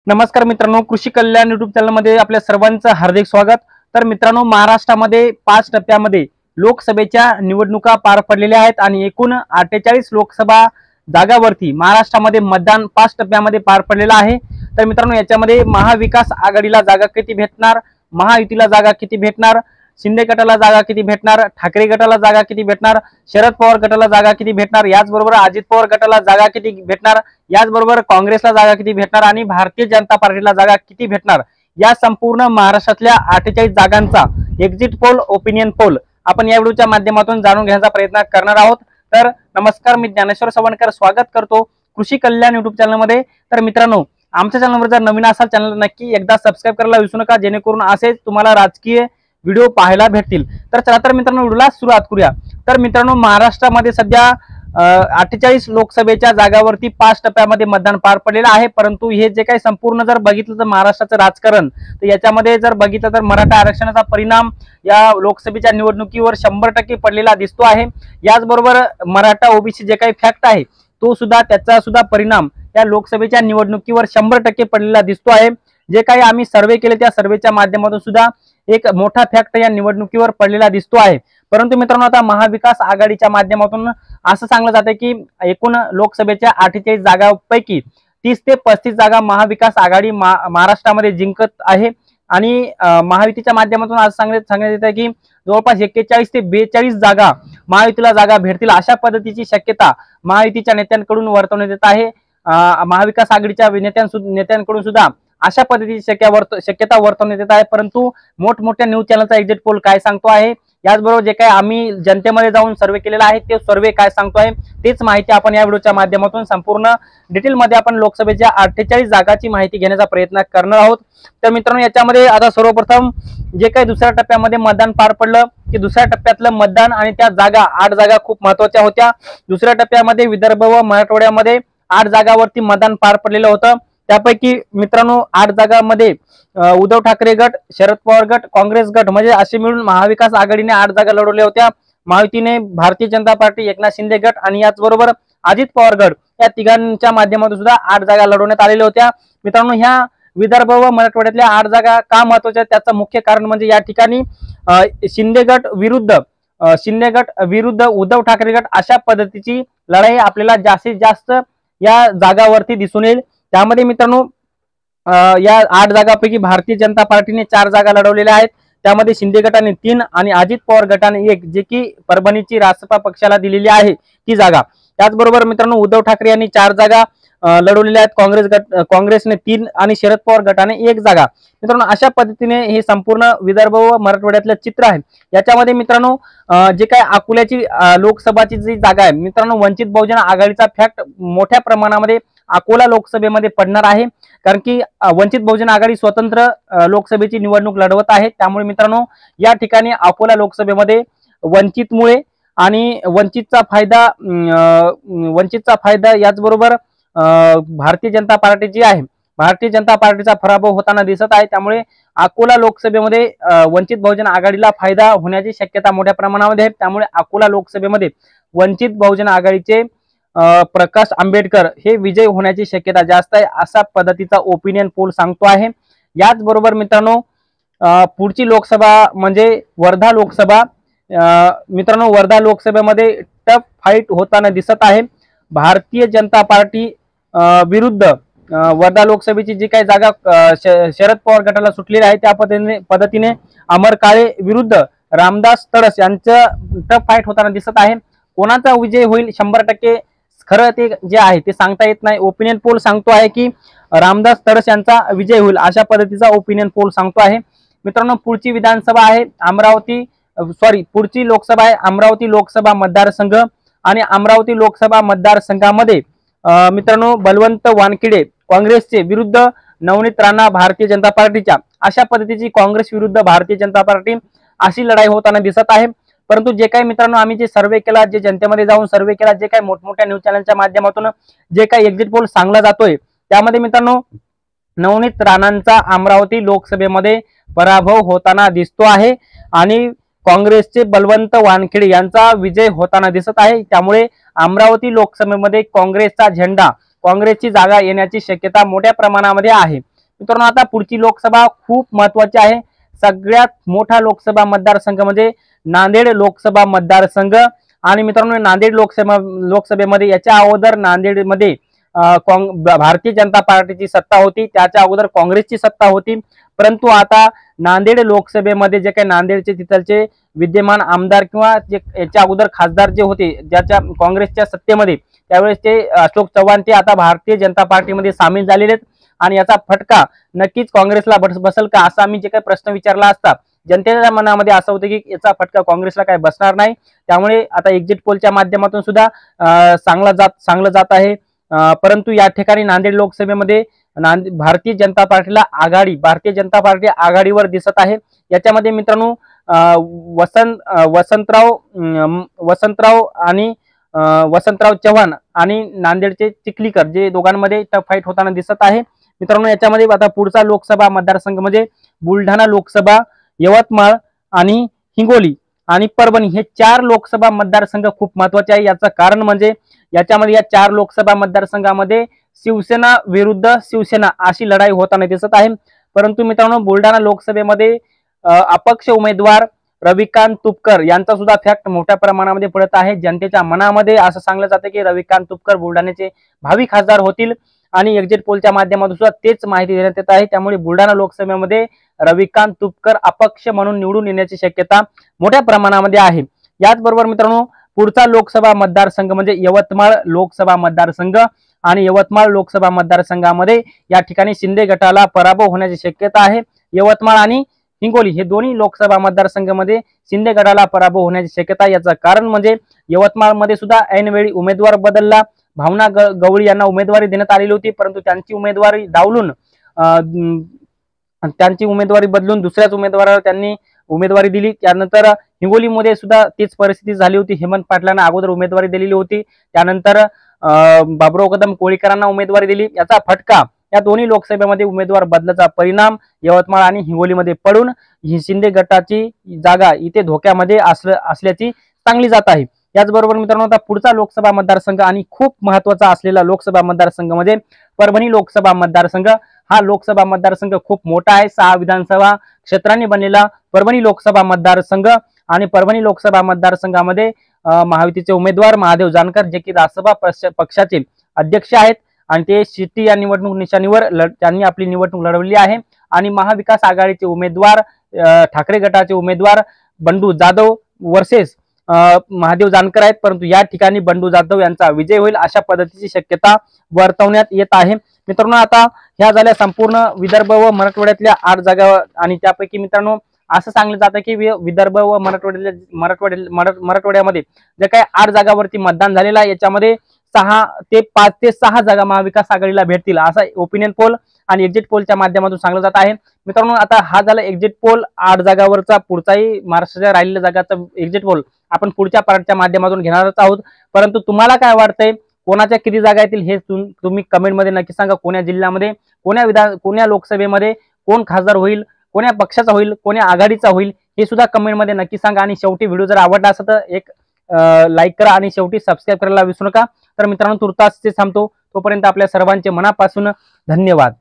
नमस्कार मित्रांनो, कृषी कल्याण युट्यूब चॅनल मध्ये आपल्या सर्वांचं हार्दिक स्वागत। तर मित्रांनो, महाराष्ट्रामध्ये 5 टप्प्यामध्ये लोकसभेच्या निवडणुका पार पडलेल्या आहेत आणि एकूण 48 लोकसभा जागांवरती महाराष्ट्रामध्ये मतदान 5 टप्प्यामध्ये पार पडलेलं आहे। तर मित्रांनो, याच्यामध्ये महाविकास आघाडीला जागा किती भेटणार, महायुतीला जागा किती भेटणार, शिंदे गटाला जागा किती भेटणार, ठाकरे गटाला जागा किती भेटणार, शरद पवार गटाला जागा किती भेटणार, याचबरोबर अजित पवार गटाला जागा किती भेटणार, याचबरोबर काँग्रेसला जागा किती भेटणार आणि भारतीय जनता पार्टीला जागा किती भेटणार, या संपूर्ण महाराष्ट्रातल्या 48 जागांचा एक्झिट पोल, ओपिनियन पोल आपण या व्हिडिओच्या माध्यमातून जाणून घेण्याचा प्रयत्न करणार आहोत। तर नमस्कार, मी ज्ञानेश्वर सवणकर स्वागत करतो कृषी कल्याण युट्यूब चॅनलमध्ये। तर मित्रांनो, आमच्या चॅनलवर जर नवीन असाल चॅनल नक्की एकदा सबस्क्राइब करायला विसरू नका, जेणेकरून असेच तुम्हाला राजकीय व्हिडिओ पाहायला भेटतील। तर चला तर मित्रांनो, व्हिडिओला सुरुवात करूया। तर मित्रांनो, महाराष्ट्रामध्ये सध्या 48 लोकसभेच्या जागावरती 5 टप्प्यामध्ये मतदान पार पडलेलं आहे। परंतु हे जे काही संपूर्ण जर बघितलं तर महाराष्ट्राचं राजकारण, तर याच्यामध्ये जर बघितलं तर मराठा आरक्षणाचा परिणाम या लोकसभेच्या निवडणुकीवर 100% पडलेला दिसतो आहे। याचबरोबर मराठा ओबीसी जे काही फॅक्ट आहे तो सुद्धा, त्याचा सुद्धा परिणाम या लोकसभेच्या निवडणुकीवर 100% पडलेला दिसतो आहे। जे काही आम्ही सर्वे केले त्या सर्वेच्या माध्यमातून सुद्धा एक मोठा फॅक्ट या निवडणुकीवर पडलेला दिसतो आहे। परंतु मित्रांनो, आता महाविकास आघाडीच्या माध्यमातून असं सांगलं जातं की एकूण लोकसभेच्या 48 जागांपैकी 30 ते 35 जागा महाविकास आघाडी महाराष्ट्रामध्ये जिंकत आहे आणि महायुतीच्या माध्यमातून असं सांगण्यात येतं की जवळपास 41 ते 42 जागा महायुतीला जागा भेटतील, अशा पद्धतीची शक्यता महायुतीच्या नेत्यांकडून वर्तवण्यात येत आहे। महाविकास आघाडीच्या नेत्यांकडून सुद्धा अशा पद्धतीची शक्यता वर्तवण्यात येत आहे। परंतु मोठमोठ्या न्यूज चॅनलचा एक्झिट पोल काय सांगतो आहे, याचबरोबर जे काही आम्ही जनतेमध्ये जाऊन सर्वे केलेला आहे ते सर्वे काय सांगतो आहे, तेच माहिती आपण या व्हिडिओच्या माध्यमातून संपूर्ण डिटेलमध्ये आपण लोकसभेच्या 48 जागाची माहिती घेण्याचा प्रयत्न करणार आहोत। तर मित्रांनो, याच्यामध्ये आता सर्वप्रथम जे काही दुसऱ्या टप्प्यामध्ये मतदान पार पडलं की दुसऱ्या टप्प्यातलं मतदान आणि त्या जागा 8 जागा खूप महत्त्वाच्या होत्या। दुसऱ्या टप्प्यामध्ये विदर्भ व मराठवाड्यामध्ये 8 जागावरती मतदान पार पडलेलं होतं। त्यापैकी मित्रांनो 8 जागांमध्ये उद्धव ठाकरे गट, शरद पवार गट, काँग्रेस गट म्हणजे असे मिळून महाविकास आघाडीने 8 जागा लढवल्या होत्या। महायुतीने भारतीय जनता पार्टी, एकनाथ शिंदे गट आणि याचबरोबर अजित पवार गट या तिघांच्या माध्यमातून सुद्धा 8 जागा लढवण्यात आलेल्या होत्या। मित्रांनो, ह्या विदर्भ व मराठवाड्यातल्या 8 जागा का महत्त्वाच्या, त्याचं मुख्य कारण म्हणजे या ठिकाणी शिंदे गट विरुद्ध उद्धव ठाकरे गट अशा पद्धतीची लढाई आपल्याला जास्तीत जास्त या जागावरती दिसून येईल। त्यामध्ये मित्रांनो, या 8 जागांपैकी भारतीय जनता पार्टीने 4 जागा लढवलेल्या आहेत। त्यामध्ये शिंदे गटाने 3 आणि अजित पवार गटाने 1, जे की परभणीची रासपा पक्षाला दिलेली आहे ती जागा। त्याचबरोबर मित्रांनो, उद्धव ठाकरे यांनी 4 जागा लढवलेल्या आहेत, काँग्रेसने 3 आणि शरद पवार गटाने 1 जागा। मित्रांनो, अशा पद्धतीने हे संपूर्ण विदर्भ व मराठवाड्यातलं चित्र आहे। याच्यामध्ये मित्रांनो, जे काय अकोल्याची लोकसभाची जी जागा आहे मित्रांनो, वंचित बहुजन आघाडीचा फॅक्ट मोठ्या प्रमाणामध्ये अकोला लोकसभेमध्ये पडणार आहे, कारण की वंचित बहुजन आघाडी स्वतंत्र लोकसभेची निवडणूक लढवत आहे। त्यामुळे मित्रांनो, या ठिकाणी अकोला लोकसभेमध्ये वंचितमुळे आणि वंचितचा फायदा याचबरोबर भारतीय जनता पार्टी जी आहे, भारतीय जनता पार्टीचा पराभव होताना दिसत आहे। त्यामुळे अकोला लोकसभेमध्ये वंचित बहुजन आघाडीला फायदा होण्याची शक्यता मोठ्या प्रमाणामध्ये आहे। त्यामुळे अकोला लोकसभेमध्ये वंचित बहुजन आघाडीचे प्रकाश आंबेडकर हे विजय होण्याची शक्यता जास्त आहे, असा पद्धतीचा ओपिनियन पोल सांगतो आहे। याचबरोबर मित्रांनो, पुढची लोकसभा म्हणजे वर्धा लोकसभा। मित्रांनो, वर्धा लोकसभेमध्ये टफ फाईट होताना दिसत आहे। भारतीय जनता पार्टी विरुद्ध वर्धा लोकसभेची जी काही जागा शरद पवार गटाला सुटलेली आहे, त्या पद्धतीने अमर काळे विरुद्ध रामदास तडस यांचं टफ फाईट होताना दिसत आहे। कोणाचा विजय होईल 100% खरं ते जे आहे ते सांगता येत नाही। ओपिनियन पोल सांगतो आहे की रामदास तडस यांचा विजय होईल, अशा पद्धतीचा ओपिनियन पोल सांगतो आहे। मित्रांनो, पुढची लोकसभा आहे अमरावती लोकसभा मतदारसंघ आणि अमरावती लोकसभा मतदारसंघामध्ये मित्रांनो, बलवंत वानखेडे काँग्रेसचे विरुद्ध नवनीत राणा भारतीय जनता पार्टीच्या, अशा पद्धतीची काँग्रेस विरुद्ध भारतीय जनता पार्टी अशी लढाई होताना दिसत आहे। परंतु जे काही मित्रांनो आम्ही जे सर्वे केला, जे जनतेमध्ये जाऊन सर्वे केला, जे काही मोठमोठ्या न्यूज चॅनलच्या माध्यमातून जे काही एक्झिट पोल सांगला जातोय, त्यामध्ये मित्रांनो नवनीत राणांचा अमरावती लोकसभेमध्ये पराभव होताना दिसतो आहे आणि काँग्रेसचे बलवंत वानखेडे यांचा विजय होताना दिसत आहे। त्यामुळे अमरावती लोकसभेमध्ये काँग्रेसचा झेंडा, काँग्रेसची जागा येण्याची शक्यता मोठ्या प्रमाणामध्ये आहे। मित्रांनो आता पुढची लोकसभा खूप महत्वाची आहे। सगळ्यात मोठा लोकसभा मतदारसंघ म्हणजे नांदेड लोकसभा मतदारसंघ। आणि मित्रांनो नांदेड लोकसभेमध्ये याच्या अगोदर नांदेडमध्ये भारतीय जनता पार्टीची सत्ता होती, त्याच्या अगोदर काँग्रेसची सत्ता होती। परंतु आता नांदेड लोकसभेमध्ये जे काही नांदेडचे तिथलचे विद्यमान आमदार किंवा जे याच्या अगोदर खासदार जे होते ज्याच्या काँग्रेसच्या सत्तेमध्ये, त्यावेळेस ते अशोक चव्हाण ते आता भारतीय जनता पार्टीमध्ये सामील झालेले आहेत। आणि याचा फटका नक्कीच काँग्रेसला बसेल का असा आम्ही जे काही प्रश्न विचारला असता जनतेच्या मनामध्ये असं होतं की याचा फटका काँग्रेसला काय बसणार नाही। त्यामुळे आता एक्झिट पोलच्या माध्यमातून सुद्धा चांगलं जात आहे। परंतु या ठिकाणी नांदेड लोकसभेमध्ये भारतीय जनता पार्टी आघाडीवर दिसत आहे। याच्यामध्ये मित्रांनो वसंतराव चव्हाण आणि नांदेडचे चिखलीकर जे दोघांमध्ये टफ फाईट होताना दिसत आहे। मित्रांनो याच्यामध्ये आता पुढचा लोकसभा मतदारसंघ म्हणजे बुलढाणा लोकसभा, यवतमाळ आणि हिंगोली आणि परभणी हे 4 लोकसभा मतदारसंघ खूप महत्वाचे आहे। याचं कारण म्हणजे याच्यामध्ये या 4 लोकसभा मतदारसंघामध्ये शिवसेना विरुद्ध शिवसेना अशी लढाई होताना दिसत आहे। परंतु मित्रांनो बुलढाणा लोकसभेमध्ये अपक्ष उमेदवार रविकांत तुपकर यांचा सुद्धा फॅक्ट मोठ्या प्रमाणामध्ये पडत आहे। जनतेच्या मनामध्ये असं सांगलं जातं की रविकांत तुपकर बुलढाण्याचे भावी खासदार होतील आणि एक्झिट पोलच्या माध्यमातून सुद्धा तेच माहिती देण्यात येत आहे। त्यामुळे बुलढाणा लोकसभेमध्ये रविकांत तुपकर अपक्ष म्हणून निवडून येण्याची शक्यता मोठ्या प्रमाणामध्ये आहे। याचबरोबर मित्रांनो पुढचा लोकसभा मतदारसंघ म्हणजे यवतमाळ लोकसभा मतदारसंघ आणि यवतमाळ लोकसभा मतदारसंघामध्ये या ठिकाणी शिंदे गटाला पराभव होण्याची शक्यता आहे। यवतमाळ आणि हिंगोली हे दोन्ही लोकसभा मतदारसंघामध्ये शिंदे गटाला पराभव होण्याची शक्यता। याचं कारण म्हणजे यवतमाळमध्ये सुद्धा ऐनवेळी उमेदवार बदलला। भावना गवळी यांना उमेदवारी देण्यात आलेली होती, परंतु त्यांची उमेदवारी डावलून त्यांची उमेदवारी बदलून दुसऱ्याच उमेदवाराला त्यांनी उमेदवारी दिली। त्यानंतर हिंगोलीमध्ये सुद्धा तीच परिस्थिती झाली होती। हेमंत पाटलांना अगोदर उमेदवारी दिलेली होती, त्यानंतर बाबुराव कदम कोळीकरांना उमेदवारी दिली। याचा फटका या दोन्ही लोकसभेमध्ये उमेदवार बदलाचा परिणाम यवतमाळ आणि हिंगोलीमध्ये पडून ही शिंदे गटाची जागा इथे धोक्यामध्ये असल्याची सांगली जात आहे। याचबरोबर मित्रांनो आता पुढचा लोकसभा मतदारसंघ आणि खूप महत्वाचा असलेला लोकसभा मतदारसंघ म्हणजे परभणी लोकसभा मतदारसंघ। हा लोकसभा मतदारसंघ खूप मोठा आहे। 6 विधानसभा क्षेत्रांनी बनलेला परभणी लोकसभा मतदारसंघ आणि परभणी लोकसभा मतदारसंघामध्ये महायुतीचे उमेदवार महादेव जानकर जे की राज्यसभा पक्षाचे अध्यक्ष आहेत आणि ते सिटी या निवडणूक निशाणीवर त्यांनी आपली निवडणूक लढवली आहे। आणि महाविकास आघाडीचे उमेदवार ठाकरे गटाचे उमेदवार बंडू जाधव वर्सेस महादेव जानकर आहेत, परंतु या ठिकाणी बंडू जाधव यांचा विजय होईल अशा पद्धतीची शक्यता वर्तवण्यात येत आहे। मित्रांनो आता ह्या झाल्या संपूर्ण विदर्भ व मराठवाड्यातल्या 8 जागा आणि त्यापैकी मित्रांनो असं सांगलं जातं की विदर्भ व मराठवाड्यामध्ये जे काही 8 जागावरती मतदान झालेलं आहे याच्यामध्ये 5 ते 6 जागा महाविकास आघाडीला भेटतील असा ओपिनियन पोल आणि एक्झिट पोलच्या माध्यमातून सांगलं जात आहे। मित्रांनो आता हा झाला एक्झिट पोल 8 जागावरचा। पुढचाही महाराष्ट्राच्या राहिलेल्या जागाचा एक्झिट पोल आपण पुढच्या पार्टच्या माध्यमातून घेणारच आहोत। परंतु तुम्हाला काय वाटतंय कोणाच्या किती जागा येतील हे तुम्ही कमेंटमध्ये नक्की सांगा। कोण्या जिल्ह्यामध्ये कोण्या लोकसभेमध्ये कोण खासदार होईल, कोण्या पक्षाचा होईल, कोण्या आघाडीचा होईल हे सुद्धा कमेंटमध्ये नक्की सांगा। आणि शेवटी व्हिडिओ जर आवडला असेल तर एक लाईक करा आणि शेवटी सबस्क्राईब करायला विसरू नका। तर मित्रांनो तुर्तास थांबतो, तोपर्यंत आपल्या सर्वांचे मनापासून धन्यवाद।